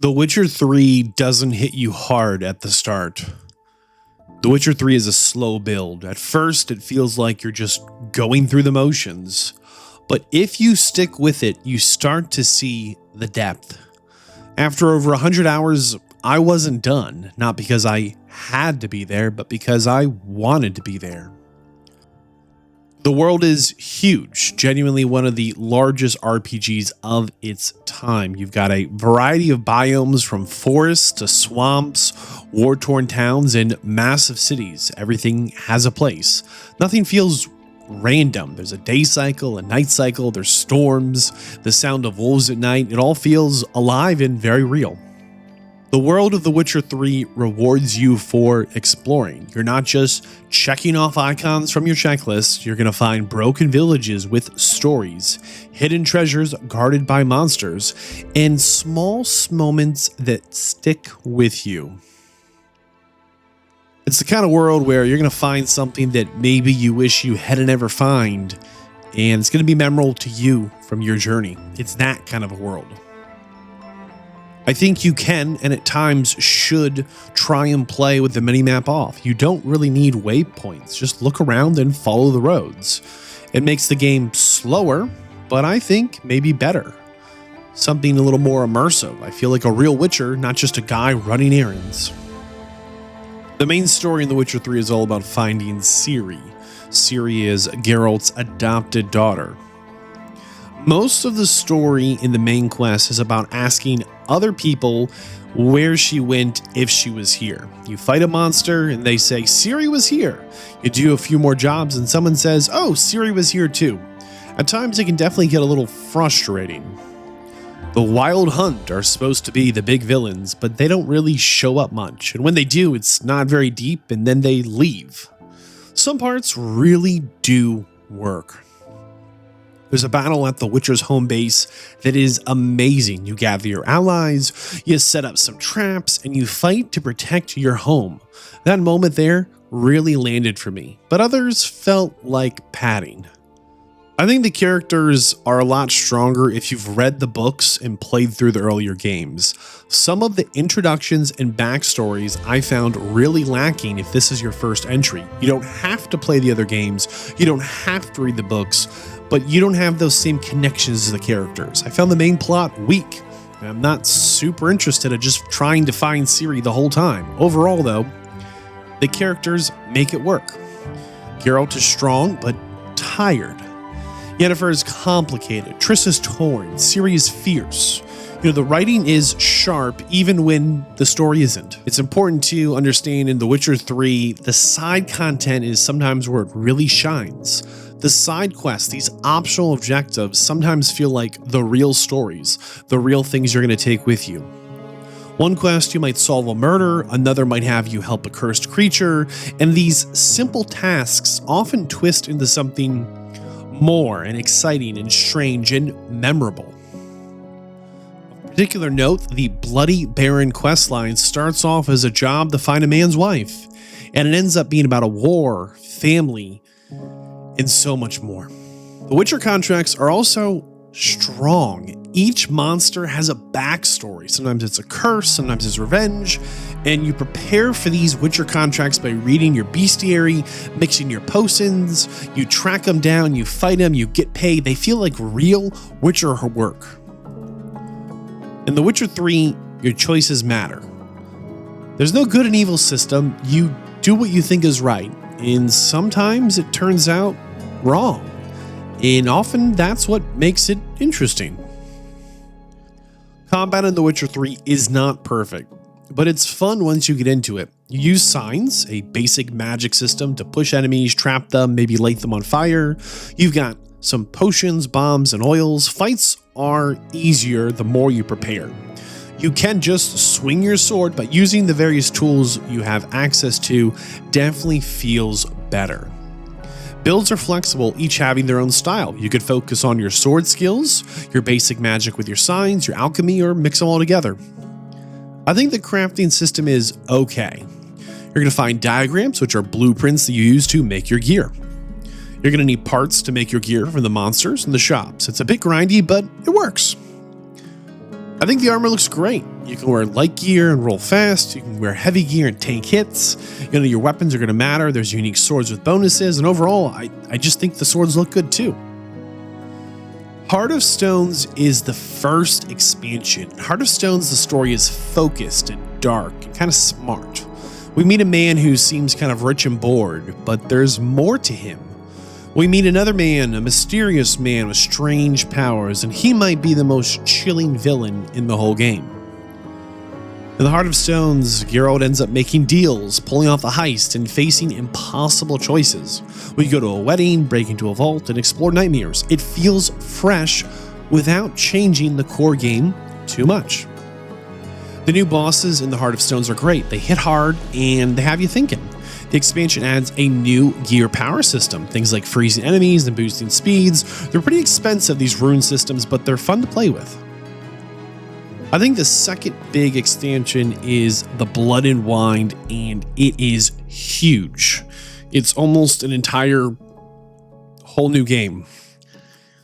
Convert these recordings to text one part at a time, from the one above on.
The Witcher 3 doesn't hit you hard at the start. The Witcher 3 is a slow build. At first, it feels like you're just going through the motions. But if you stick with it, you start to see the depth. After over 100 hours, I wasn't done. Not because I had to be there, but because I wanted to be there. The world is huge, genuinely one of the largest RPGs of its time. You've got a variety of biomes from forests to swamps, war-torn towns, and massive cities. Everything has a place. Nothing feels random. There's a day cycle, a night cycle, there's storms, the sound of wolves at night. It all feels alive and very real. The world of The Witcher 3 rewards you for exploring. You're not just checking off icons from your checklist. You're going to find broken villages with stories, hidden treasures guarded by monsters, and small moments that stick with you. It's the kind of world where you're going to find something that maybe you wish you hadn't ever found, and it's going to be memorable to you from your journey. It's that kind of a world. I think you can, and at times should, try and play with the minimap off. You don't really need waypoints. Just look around and follow the roads. It makes the game slower, but I think maybe better. Something a little more immersive. I feel like a real Witcher, not just a guy running errands. The main story in The Witcher 3 is all about finding Ciri. Ciri is Geralt's adopted daughter. Most of the story in the main quest is about asking other people where she went if she was here. You fight a monster and they say, Ciri was here. You do a few more jobs and someone says, oh, Ciri was here too. At times it can definitely get a little frustrating. The Wild Hunt are supposed to be the big villains, but they don't really show up much. And when they do, it's not very deep and then they leave. Some parts really do work. There's a battle at the Witcher's home base that is amazing. You gather your allies, you set up some traps, and you fight to protect your home. That moment there really landed for me, but others felt like padding. I think the characters are a lot stronger if you've read the books and played through the earlier games. Some of the introductions and backstories I found really lacking if this is your first entry. You don't have to play the other games, you don't have to read the books, but you don't have those same connections to the characters. I found the main plot weak, and I'm not super interested in just trying to find Ciri the whole time. Overall though, the characters make it work. Geralt is strong, but tired. Yennefer is complicated, Triss is torn, Ciri is fierce. The writing is sharp even when the story isn't. It's important to understand in The Witcher 3, the side content is sometimes where it really shines. The side quests, these optional objectives, sometimes feel like the real stories, the real things you're going to take with you. One quest, you might solve a murder, another might have you help a cursed creature, and these simple tasks often twist into something more and exciting and strange and memorable. Of particular note, the Bloody Baron questline starts off as a job to find a man's wife, and it ends up being about a war, family, and so much more. The Witcher contracts are also strong. Each monster has a backstory. Sometimes it's a curse, sometimes it's revenge, and you prepare for these Witcher contracts by reading your bestiary, mixing your potions, you track them down, you fight them, you get paid. They feel like real Witcher work. In The Witcher 3, your choices matter. There's no good and evil system. You do what you think is right, and sometimes it turns out wrong. And often that's what makes it interesting. Combat in The Witcher 3 is not perfect, but it's fun once you get into it. You use signs, a basic magic system to push enemies, trap them, maybe light them on fire. You've got some potions, bombs, and oils. Fights are easier the more you prepare. You can just swing your sword, but using the various tools you have access to definitely feels better. Builds are flexible, each having their own style. You could focus on your sword skills, your basic magic with your signs, your alchemy, or mix them all together. I think the crafting system is okay. You're going to find diagrams, which are blueprints that you use to make your gear. You're going to need parts to make your gear from the monsters and the shops. It's a bit grindy, but it works. I think the armor looks great. You can wear light gear and roll fast. You can wear heavy gear and tank hits. You know, your weapons are going to matter. There's unique swords with bonuses. And overall, I just think the swords look good too. Heart of Stones is the first expansion. Heart of Stones, the story is focused and dark and kind of smart. We meet a man who seems kind of rich and bored, but there's more to him. We meet another man, a mysterious man with strange powers, and he might be the most chilling villain in the whole game. In the Heart of Stones, Geralt ends up making deals, pulling off a heist, and facing impossible choices. We go to a wedding, break into a vault, and explore nightmares. It feels fresh without changing the core game too much. The new bosses in the Heart of Stones are great. They hit hard, and they have you thinking. The expansion adds a new gear power system, things like freezing enemies and boosting speeds. They're pretty expensive, these rune systems, but they're fun to play with. I think the second big expansion is the Blood and Wine, and it is huge. It's almost an entire whole new game.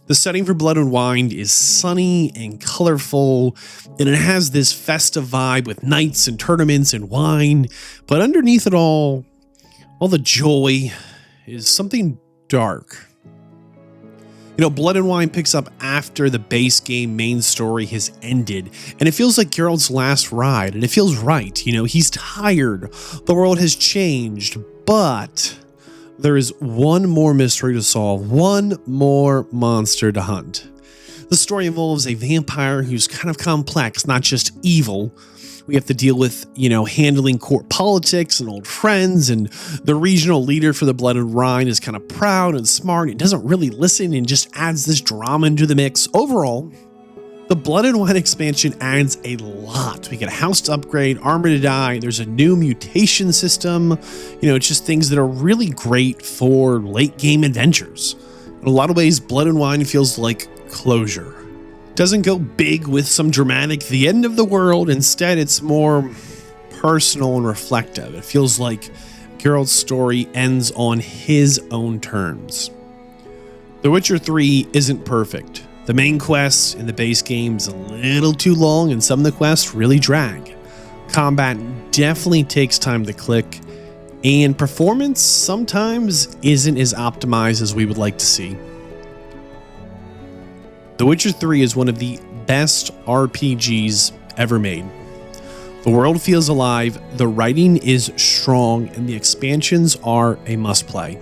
The setting for Blood and Wine is sunny and colorful, and it has this festive vibe with knights and tournaments and wine, but underneath it all the joy is something dark. You know, Blood and Wine picks up after the base game main story has ended, and it feels like Geralt's last ride, and it feels right. You know, he's tired, the world has changed, but there is one more mystery to solve, one more monster to hunt. The story involves a vampire who's kind of complex, not just evil. We have to deal with, you know, handling court politics and old friends, and the regional leader for the Blood and Wine is kind of proud and smart and doesn't really listen and just adds this drama into the mix. Overall, the Blood and Wine expansion adds a lot. We get a house to upgrade, armor to die, there's a new mutation system. You know, it's just things that are really great for late game adventures. In a lot of ways, Blood and Wine feels like closure. Doesn't go big with some dramatic the end of the world. Instead, it's more personal and reflective. It feels like Geralt's story ends on his own terms. The Witcher 3 isn't perfect. The main quest in the base game is a little too long, and some of the quests really drag. Combat definitely takes time to click, and performance sometimes isn't as optimized as we would like to see. The Witcher 3 is one of the best RPGs ever made. The world feels alive, the writing is strong, and the expansions are a must-play.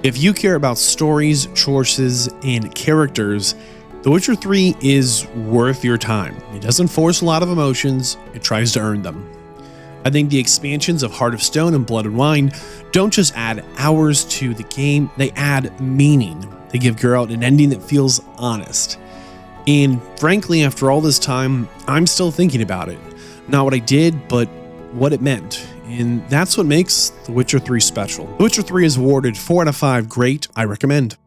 If you care about stories, choices, and characters, The Witcher 3 is worth your time. It doesn't force a lot of emotions, it tries to earn them. I think the expansions of Heart of Stone and Blood and Wine don't just add hours to the game, they add meaning. They give Geralt an ending that feels honest. And frankly, after all this time, I'm still thinking about it. Not what I did, but what it meant. And that's what makes The Witcher 3 special. The Witcher 3 is awarded 4 out of 5 great. I recommend.